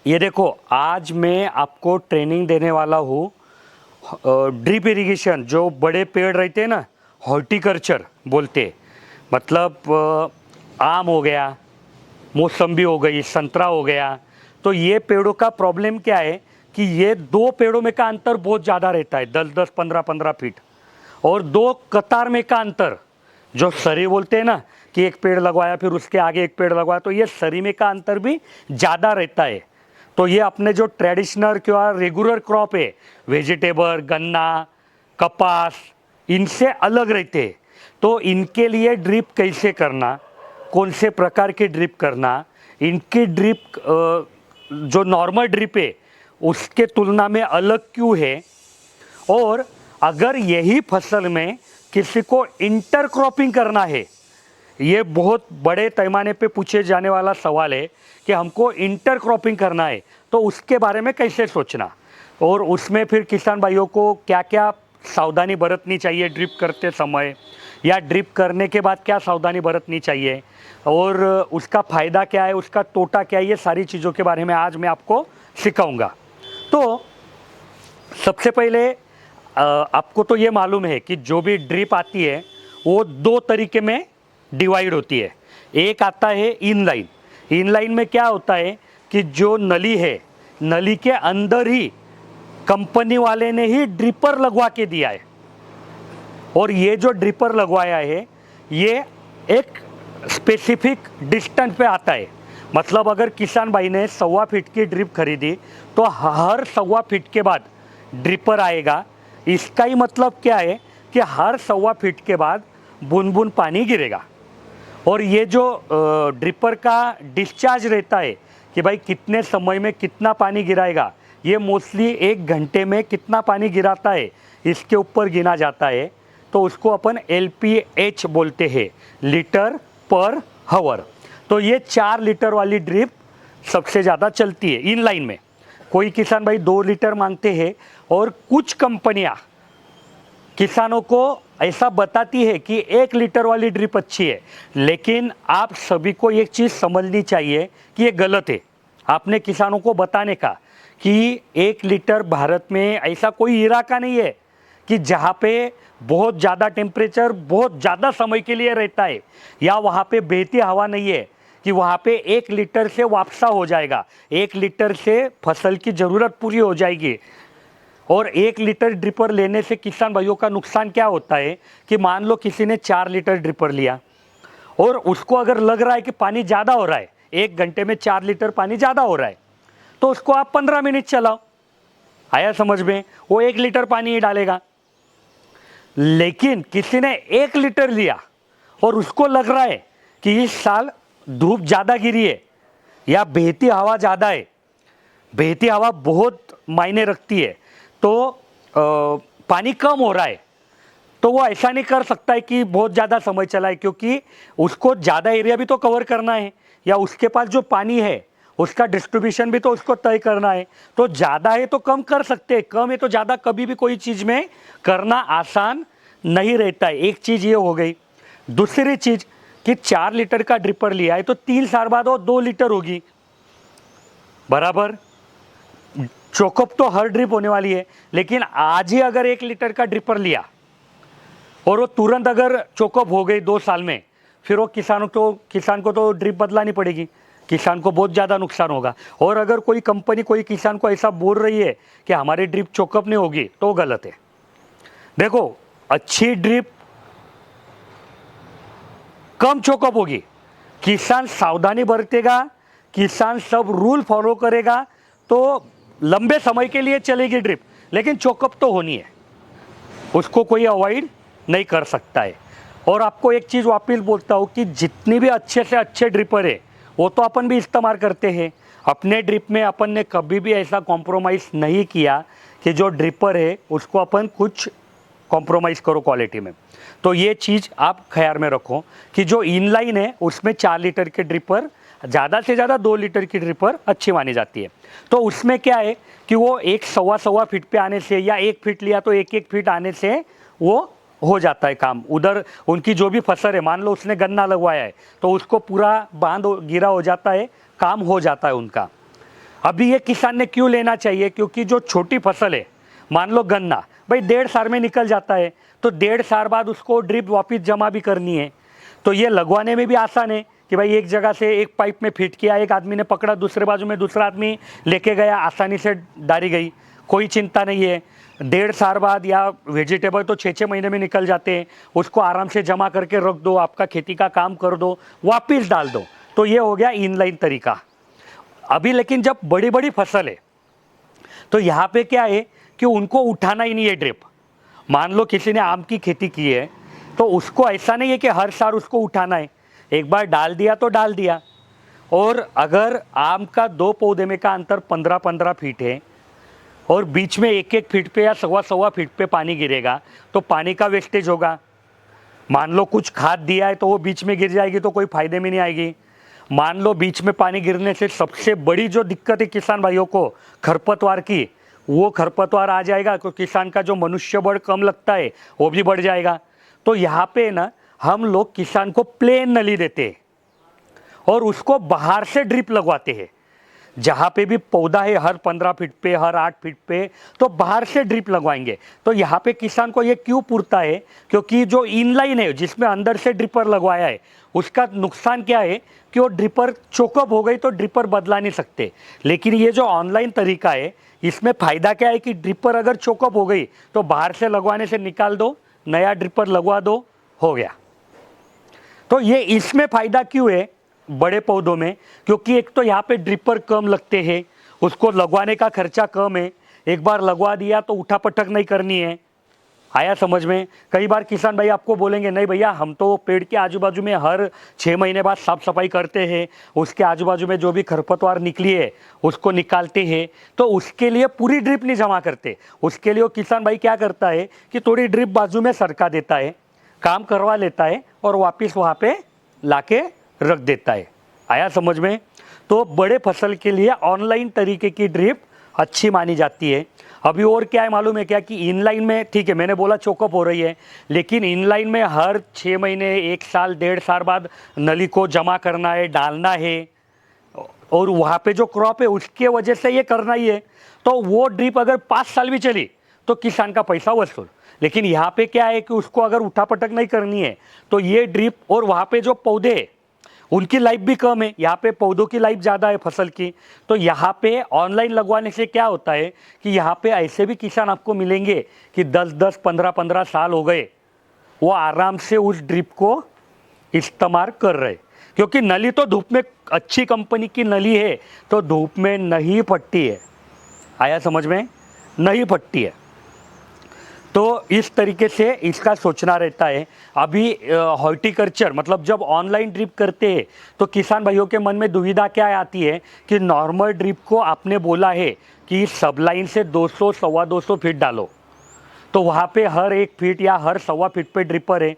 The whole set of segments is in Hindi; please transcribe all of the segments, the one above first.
ये देखो, आज मैं आपको ट्रेनिंग देने वाला हूँ ड्रिप इरिगेशन। जो बड़े पेड़ रहते हैं ना, हॉर्टिकल्चर बोलते हैं। मतलब आम हो गया, मौसम्बी हो गई, संतरा हो गया। तो ये पेड़ों का प्रॉब्लम क्या है कि ये दो पेड़ों में का अंतर बहुत ज़्यादा रहता है, 10-10, 15-15 फीट। और दो कतार में का अंतर, जो सरी बोलते हैं ना, कि एक पेड़ लगवाया फिर उसके आगे एक पेड़ लगवाया, तो ये सरी में का अंतर भी ज़्यादा रहता है। तो ये अपने जो ट्रेडिशनल क्या रेगुलर क्रॉप है, वेजिटेबल, गन्ना, कपास, इनसे अलग रहते हैं। तो इनके लिए ड्रिप कैसे करना, कौन से प्रकार की ड्रिप करना, इनकी ड्रिप जो नॉर्मल ड्रिप है उसके तुलना में अलग क्यों है, और अगर यही फसल में किसी को इंटरक्रॉपिंग करना है, ये बहुत बड़े पैमाने पे पूछे जाने वाला सवाल है कि हमको इंटरक्रॉपिंग करना है तो उसके बारे में कैसे सोचना, और उसमें फिर किसान भाइयों को क्या क्या सावधानी बरतनी चाहिए ड्रिप करते समय, या ड्रिप करने के बाद क्या सावधानी बरतनी चाहिए, और उसका फ़ायदा क्या है, उसका तोटा क्या है, ये सारी चीज़ों के बारे में आज मैं आपको सिखाऊंगा। तो सबसे पहले आपको तो ये मालूम है कि जो भी ड्रिप आती है वो दो तरीके में डिवाइड होती है। एक आता है इनलाइन। इनलाइन में क्या होता है कि जो नली है, नली के अंदर ही कंपनी वाले ने ही ड्रिपर लगवा के दिया है, और ये जो ड्रिपर लगवाया है ये एक स्पेसिफिक डिस्टेंस पे आता है। मतलब अगर किसान भाई ने 1.25 फीट की ड्रिप खरीदी तो हर 1.25 फीट के बाद ड्रिपर आएगा। इसका ही मतलब क्या है कि हर 1.25 फीट के बाद बूंद बूंद पानी गिरेगा। और ये जो ड्रिपर का डिस्चार्ज रहता है कि भाई कितने समय में कितना पानी गिराएगा, ये मोस्टली 1 घंटे में कितना पानी गिराता है इसके ऊपर गिना जाता है। तो उसको अपन LPH बोलते हैं, लीटर पर हावर। तो ये 4 लीटर वाली ड्रिप सबसे ज़्यादा चलती है इन लाइन में। कोई किसान भाई 2 लीटर मांगते हैं, और कुछ कंपनियां किसानों को ऐसा बताती है कि 1 लीटर वाली ड्रिप अच्छी है। लेकिन आप सभी को एक चीज़ समझनी चाहिए कि ये गलत है आपने किसानों को बताने का कि 1 लीटर भारत में ऐसा कोई इलाका नहीं है कि जहाँ पे बहुत ज़्यादा टेम्परेचर बहुत ज़्यादा समय के लिए रहता है, या वहाँ पे बहती हवा नहीं है कि वहाँ पे 1 लीटर से वापसा हो जाएगा, 1 लीटर से फसल की ज़रूरत पूरी हो जाएगी। और 1 लीटर ड्रिपर लेने से किसान भाइयों का नुकसान क्या होता है कि मान लो किसी ने 4 लीटर ड्रिपर लिया और उसको अगर लग रहा है कि पानी ज़्यादा हो रहा है, 1 घंटे में 4 लीटर पानी ज़्यादा हो रहा है, तो उसको आप 15 मिनट चलाओ। आया समझ में? वो 1 लीटर पानी ही डालेगा। लेकिन किसी ने 1 लीटर लिया और उसको लग रहा है कि इस साल धूप ज़्यादा गिरी है या बहती हवा ज़्यादा है, बहती हवा बहुत मायने रखती है, तो पानी कम हो रहा है, तो वो ऐसा नहीं कर सकता है कि बहुत ज़्यादा समय चलाए, क्योंकि उसको ज़्यादा एरिया भी तो कवर करना है, या उसके पास जो पानी है उसका डिस्ट्रीब्यूशन भी तो उसको तय करना है। तो ज़्यादा है तो कम कर सकते हैं, कम है तो ज़्यादा कभी भी कोई चीज़ में करना आसान नहीं रहता है। एक चीज़ ये हो गई। दूसरी चीज़ कि 4 लीटर का ड्रिपर लिया है तो 3 साल बाद वो 2 लीटर होगी, बराबर। चोकअप तो हर ड्रिप होने वाली है, लेकिन आज ही अगर 1 लीटर का ड्रिपर लिया और वो तुरंत अगर चोकअप हो गई 2 साल में, फिर वो किसान को तो ड्रिप बदलानी पड़ेगी, किसान को बहुत ज़्यादा नुकसान होगा। और अगर कोई कंपनी कोई किसान को ऐसा बोल रही है कि हमारी ड्रिप चोकअप नहीं होगी, तो गलत है। देखो, अच्छी ड्रिप कम चोकअप होगी, किसान सावधानी बरतेगा, किसान सब रूल फॉलो करेगा, तो लंबे समय के लिए चलेगी ड्रिप, लेकिन चोकअप तो होनी है, उसको कोई अवॉइड नहीं कर सकता है। और आपको एक चीज़ वापिस बोलता हूँ कि जितनी भी अच्छे से अच्छे ड्रिपर है वो तो अपन भी इस्तेमाल करते हैं। अपने ड्रिप में अपन ने कभी भी ऐसा कॉम्प्रोमाइज़ नहीं किया कि जो ड्रिपर है उसको अपन कुछ कॉम्प्रोमाइज़ करो क्वालिटी में। तो ये चीज़ आप ख्याल में रखो कि जो इनलाइन है उसमें 4 लीटर के ड्रिपर, ज़्यादा से ज़्यादा 2 लीटर की ड्रिपर अच्छी मानी जाती है। तो उसमें क्या है कि वो 1 फीट पे आने से, या 1 फीट लिया तो 1 फीट आने से वो हो जाता है काम। उधर उनकी जो भी फसल है, मान लो उसने गन्ना लगवाया है तो उसको पूरा बांध गिरा हो जाता है, काम हो जाता है उनका। अभी ये किसान ने क्यों लेना चाहिए, क्योंकि जो छोटी फसल है, मान लो गन्ना, भाई 1.5 साल में निकल जाता है, तो 1.5 साल बाद उसको ड्रिप वापस जमा भी करनी है, तो ये लगवाने में भी आसान है कि भाई एक जगह से एक पाइप में फिट किया, एक आदमी ने पकड़ा, दूसरे बाजू में दूसरा आदमी लेके गया, आसानी से डाली गई, कोई चिंता नहीं है। 1.5 साल बाद या वेजिटेबल तो 6-6 महीने में निकल जाते हैं, उसको आराम से जमा करके रख दो, आपका खेती का काम कर दो, वापस डाल दो। तो ये हो गया इनलाइन तरीका। अभी लेकिन जब बड़ी बड़ी फसल है तो यहाँ पे क्या है कि उनको उठाना ही नहीं है ड्रिप। मान लो किसी ने आम की खेती की है, तो उसको ऐसा नहीं है कि हर साल उसको उठाना है, एक बार डाल दिया तो डाल दिया। और अगर आम का 2 पौधे में का अंतर 15-15 फीट है और बीच में 1-1 फीट पे या 1.25 फीट पे पानी गिरेगा, तो पानी का वेस्टेज होगा। मान लो कुछ खाद दिया है तो वो बीच में गिर जाएगी, तो कोई फायदे में नहीं आएगी। मान लो बीच में पानी गिरने से सबसे बड़ी जो दिक्कत है किसान भाइयों को खरपतवार की, वो खरपतवार आ जाएगा, तो किसान का जो मनुष्य बल कम लगता है वो भी बढ़ जाएगा। तो यहाँ पे ना हम लोग किसान को प्लेन नली देते हैं और उसको बाहर से ड्रिप लगवाते हैं। जहाँ पे भी पौधा है हर 15 फीट पे, हर 8 फीट पे, तो बाहर से ड्रिप लगवाएंगे। तो यहाँ पे किसान को ये क्यों पुरता है, क्योंकि जो इनलाइन है जिसमें अंदर से ड्रिपर लगवाया है, उसका नुकसान क्या है कि वो ड्रिपर चोकअप हो गई तो ड्रिपर बदला नहीं सकते। लेकिन ये जो ऑनलाइन तरीका है, इसमें फ़ायदा क्या है कि ड्रिपर अगर चोकअप हो गई तो बाहर से लगवाने से निकाल दो, नया ड्रिपर लगवा दो, हो गया। तो ये इसमें फ़ायदा क्यों है बड़े पौधों में, क्योंकि एक तो यहाँ पे ड्रिपर कम लगते हैं, उसको लगवाने का खर्चा कम है, एक बार लगवा दिया तो उठा पटक नहीं करनी है। आया समझ में? कई बार किसान भाई आपको बोलेंगे नहीं भैया हम तो पेड़ के आजू बाजू में हर 6 महीने बाद साफ सफाई करते हैं, उसके आजू बाजू में जो भी खरपतवार निकली है उसको निकालते हैं, तो उसके लिए पूरी ड्रिप नहीं जमा करते। उसके लिए वो किसान भाई क्या करता है कि थोड़ी ड्रिप बाजू में सरका देता है, काम करवा लेता है और वापस वहाँ पे लाके रख देता है। आया समझ में? तो बड़े फसल के लिए ऑनलाइन तरीके की ड्रिप अच्छी मानी जाती है। अभी और क्या है मालूम है क्या कि इनलाइन में, ठीक है मैंने बोला चोकअप हो रही है, लेकिन इनलाइन में हर 6 महीने, 1 साल, 1.5 साल बाद नली को जमा करना है, डालना है, और वहाँ पे जो क्रॉप है उसके वजह से ये करना ही है। तो वो ड्रिप अगर 5 साल भी चली तो किसान का पैसा वसूल। लेकिन यहाँ पे क्या है कि उसको अगर उठापटक नहीं करनी है तो ये ड्रिप, और वहाँ पे जो पौधे हैं उनकी लाइफ भी कम है, यहाँ पे पौधों की लाइफ ज़्यादा है फसल की। तो यहाँ पे ऑनलाइन लगवाने से क्या होता है कि यहाँ पे ऐसे भी किसान आपको मिलेंगे कि 10-10, 15-15 साल हो गए, वो आराम से उस ड्रिप को इस्तेमाल कर रहे, क्योंकि नली तो धूप में अच्छी कंपनी की नली है तो धूप में नहीं फटती है। आया समझ में? नहीं फटती है। तो इस तरीके से इसका सोचना रहता है। अभी हॉर्टिकल्चर मतलब जब ऑनलाइन ड्रिप करते हैं तो किसान भाइयों के मन में दुविधा क्या आती है कि नॉर्मल ड्रिप को आपने बोला है कि सब लाइन से 200 सवा 200 फीट डालो, तो वहाँ पे हर 1 फीट या हर सवा फीट पे ड्रिपर है।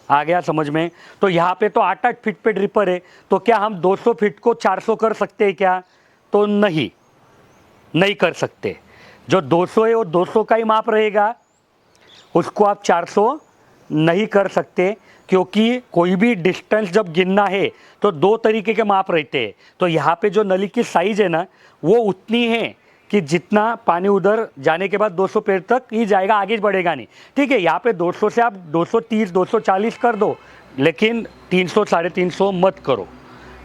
आ गया समझ में? तो यहाँ पे तो 8-8 फीट पे ड्रिपर है, तो क्या हम 200 फीट को 400 कर सकते हैं क्या? तो नहीं कर सकते। जो 200 है वो 200 का ही माप रहेगा, उसको आप 400 नहीं कर सकते, क्योंकि कोई भी डिस्टेंस जब गिनना है तो 2 तरीके के माप रहते हैं। तो यहाँ पे जो नली की साइज़ है ना वो उतनी है कि जितना पानी उधर जाने के बाद 200 पेड़ तक ही जाएगा, आगे बढ़ेगा नहीं। ठीक है, यहाँ पे 200 से आप 230, 240 कर दो, लेकिन 300, 350 मत करो।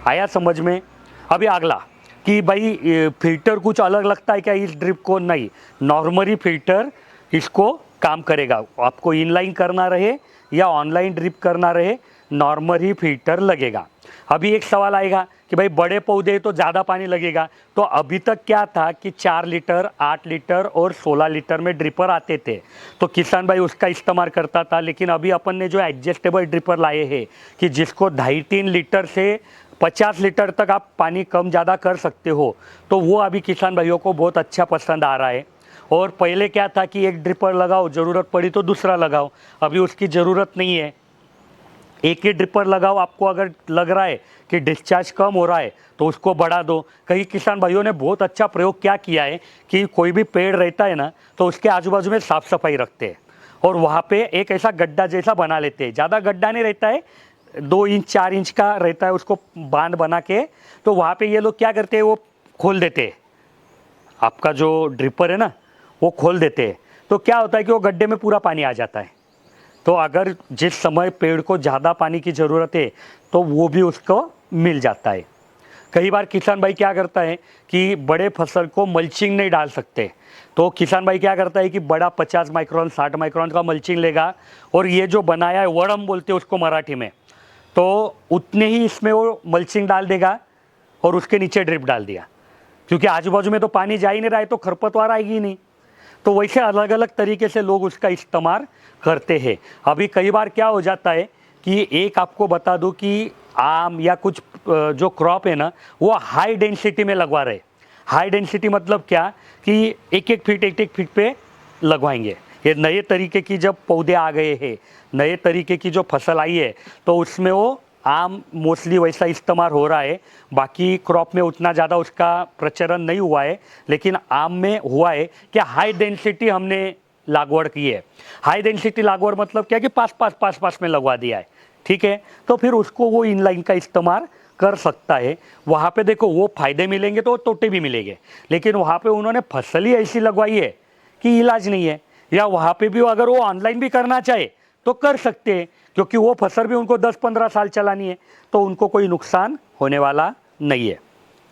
आया समझ में? अभी अगला कि भाई फिल्टर कुछ अलग लगता है क्या इस ड्रिप को? नहीं, नॉर्मली फिल्टर इसको काम करेगा। आपको इनलाइन करना रहे या ऑनलाइन ड्रिप करना रहे, नॉर्मल ही फिल्टर लगेगा। अभी एक सवाल आएगा कि भाई बड़े पौधे तो ज़्यादा पानी लगेगा, तो अभी तक क्या था कि 4 लीटर, 8 लीटर और 16 लीटर में ड्रिपर आते थे, तो किसान भाई उसका इस्तेमाल करता था। लेकिन अभी अपन ने जो एडजस्टेबल ड्रिपर लाए हैं कि जिसको 2.5-3 लीटर से 50 लीटर तक आप पानी कम ज़्यादा कर सकते हो, तो वो अभी किसान भाइयों को बहुत अच्छा पसंद आ रहा है। और पहले क्या था कि एक ड्रिपर लगाओ, ज़रूरत पड़ी तो दूसरा लगाओ, अभी उसकी ज़रूरत नहीं है। एक ही ड्रिपर लगाओ, आपको अगर लग रहा है कि डिस्चार्ज कम हो रहा है तो उसको बढ़ा दो। कई किसान भाइयों ने बहुत अच्छा प्रयोग क्या किया है कि कोई भी पेड़ रहता है ना तो उसके आजू बाजू में साफ़ सफाई रखते हैं और वहाँ पे एक ऐसा गड्ढा जैसा बना लेते हैं। ज़्यादा गड्ढा नहीं रहता है, 2 इंच 4 इंच का रहता है, उसको बांध बना के, तो वहाँ पे ये लोग क्या करते हैं वो खोल देते हैं आपका जो ड्रिपर है ना वो खोल देते हैं, तो क्या होता है कि वो गड्ढे में पूरा पानी आ जाता है। तो अगर जिस समय पेड़ को ज़्यादा पानी की ज़रूरत है तो वो भी उसको मिल जाता है। कई बार किसान भाई क्या करता है कि बड़े फसल को मल्चिंग नहीं डाल सकते, तो किसान भाई क्या करता है कि बड़ा 50 माइक्रोन 60 माइक्रोन का मल्चिंग लेगा और ये जो बनाया है वड़म बोलते हैं उसको मराठी में, तो उतने ही इसमें वो मल्चिंग डाल देगा और उसके नीचे ड्रिप डाल दिया, क्योंकि आजू बाजू में तो पानी जा ही नहीं रहा है तो खरपतवार आएगी ही नहीं। तो वैसे अलग अलग तरीके से लोग उसका इस्तेमाल करते हैं। अभी कई बार क्या हो जाता है कि एक आपको बता दूं कि आम या कुछ जो क्रॉप है ना वो हाई डेंसिटी में लगवा रहे। हाई डेंसिटी मतलब क्या कि एक एक फीट पे लगवाएंगे। ये नए तरीके की जब पौधे आ गए हैं, नए तरीके की जो फसल आई है, तो उसमें वो आम मोस्टली वैसा इस्तेमाल हो रहा है। बाकी क्रॉप में उतना ज़्यादा उसका प्रचलन नहीं हुआ है, लेकिन आम में हुआ है कि हाई डेंसिटी हमने लागवड़ की है। हाई डेंसिटी लागवड़ मतलब क्या कि पास में लगवा दिया है, ठीक है। तो फिर उसको वो इनलाइन का इस्तेमाल कर सकता है। वहाँ पे देखो वो फायदे मिलेंगे तो तोटे भी मिलेंगे, लेकिन वहाँ पे उन्होंने फसल ही ऐसी लगवाई है कि इलाज नहीं है। या वहाँ पे भी अगर वो ऑनलाइन भी करना चाहे तो कर सकते हैं, क्योंकि वो फसल भी उनको 10-15 साल चलानी है, तो उनको कोई नुकसान होने वाला नहीं है।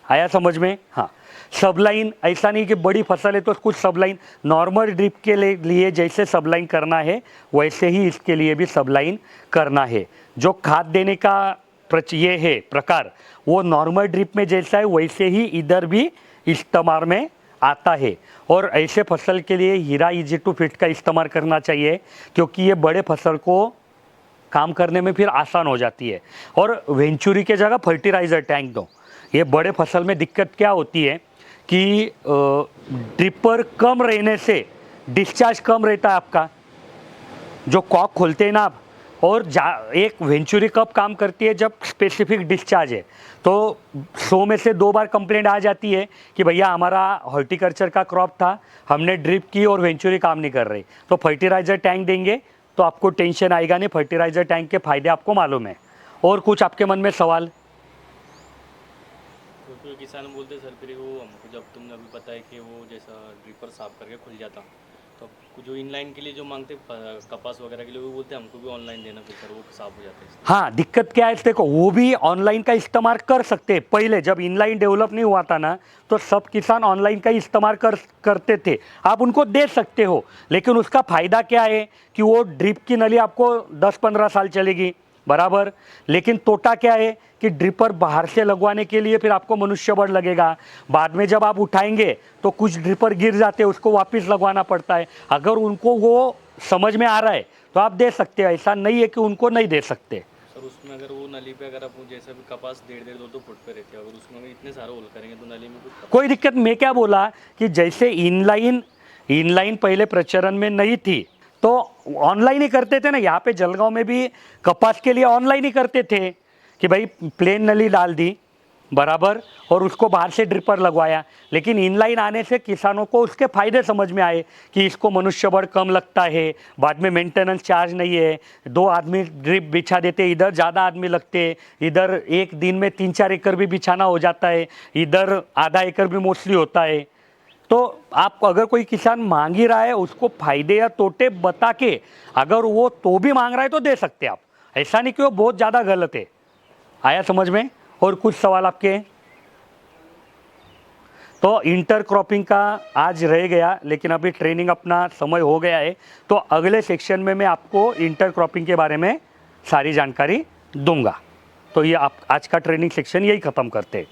आया समझ में? हाँ। सबलाइन ऐसा नहीं कि बड़ी फसल है तो कुछ सबलाइन, नॉर्मल ड्रिप के लिए जैसे सबलाइन करना है वैसे ही इसके लिए भी सबलाइन करना है। जो खाद देने का ये है प्रकार वो नॉर्मल ड्रिप में जैसा है वैसे ही इधर भी इस्तेमाल में आता है। और ऐसे फसल के लिए हीरा इजी टू फिट का इस्तेमाल करना चाहिए, क्योंकि ये बड़े फसल को काम करने में फिर आसान हो जाती है। और वेंचुरी के जगह फर्टिलाइज़र टैंक दो। ये बड़े फसल में दिक्कत क्या होती है कि ड्रिपर कम रहने से डिस्चार्ज कम रहता है आपका, जो कॉक खोलते हैं ना आप, और एक वेंचुरी कब काम करती है जब स्पेसिफिक डिस्चार्ज है। तो 100 में से 2 बार कंप्लेंट आ जाती है कि भैया हमारा हॉर्टिकल्चर का क्रॉप था, हमने ड्रिप की और वेंचुरी काम नहीं कर रही, तो फर्टिलाइज़र टैंक देंगे तो आपको टेंशन आएगा नहीं। फर्टिलाइज़र टैंक के फायदे आपको मालूम है। और कुछ आपके मन में सवाल? तो किसान बोलते सर फिर वो हमको जब तुमने अभी बताया कि वो जैसा ड्रिपर साफ करके खुल जाता, तो अब जो इनलाइन के लिए जो मांगते कपास वगैरह के लिए वो बोलते हमको भी ऑनलाइन देना, फिर सर वो साफ हो जाता है। हाँ, दिक्कत क्या है देखो, वो भी ऑनलाइन का इस्तेमाल कर सकते हैं। पहले जब इनलाइन डेवलप नहीं हुआ था ना, तो सब किसान ऑनलाइन का इस्तेमाल करते थे। आप उनको दे सकते हो, लेकिन उसका फ़ायदा क्या है कि वो ड्रिप की नली आपको 10-15 साल चलेगी बराबर। लेकिन तोटा क्या है कि ड्रिपर बाहर से लगवाने के लिए फिर आपको मनुष्यबल लगेगा। बाद में जब आप उठाएंगे तो कुछ ड्रिपर गिर जाते हैं, उसको वापस लगवाना पड़ता है। अगर उनको वो समझ में आ रहा है तो आप दे सकते हैं, ऐसा नहीं है कि उनको नहीं दे सकते। सर उसमें अगर वो नली पे अगर आप जैसे भी कपास 1.5 2 फुट पे रहते हैं, अगर उसमें अगर इतने सारे होल करेंगे तो नली में कुछ कोई दिक्कत। मैं क्या बोला कि जैसे इनलाइन पहले प्रचलन में नहीं थी तो ऑनलाइन ही करते थे ना। यहाँ पे जलगांव में भी कपास के लिए ऑनलाइन ही करते थे कि भाई प्लेन नली डाल दी बराबर और उसको बाहर से ड्रिपर लगवाया। लेकिन इनलाइन आने से किसानों को उसके फायदे समझ में आए कि इसको मनुष्यबल कम लगता है, बाद में मेंटेनेंस चार्ज नहीं है, 2 आदमी ड्रिप बिछा देते, इधर ज़्यादा आदमी लगते, इधर एक दिन में 3-4 एकड़ भी बिछाना हो जाता है, इधर आधा एकड़ भी मोस्टली होता है। तो आप अगर कोई किसान मांग ही रहा है उसको फायदे या तोटे बता के, अगर वो तो भी मांग रहा है तो दे सकते हैं आप। ऐसा नहीं कि वो बहुत ज़्यादा गलत है। आया समझ में? और कुछ सवाल आपके? तो इंटर क्रॉपिंग का आज रह गया, लेकिन अभी ट्रेनिंग अपना समय हो गया है, तो अगले सेक्शन में मैं आपको इंटर क्रॉपिंग के बारे में सारी जानकारी दूंगा। तो ये आप आज का ट्रेनिंग सेक्शन यही ख़त्म करते हैं।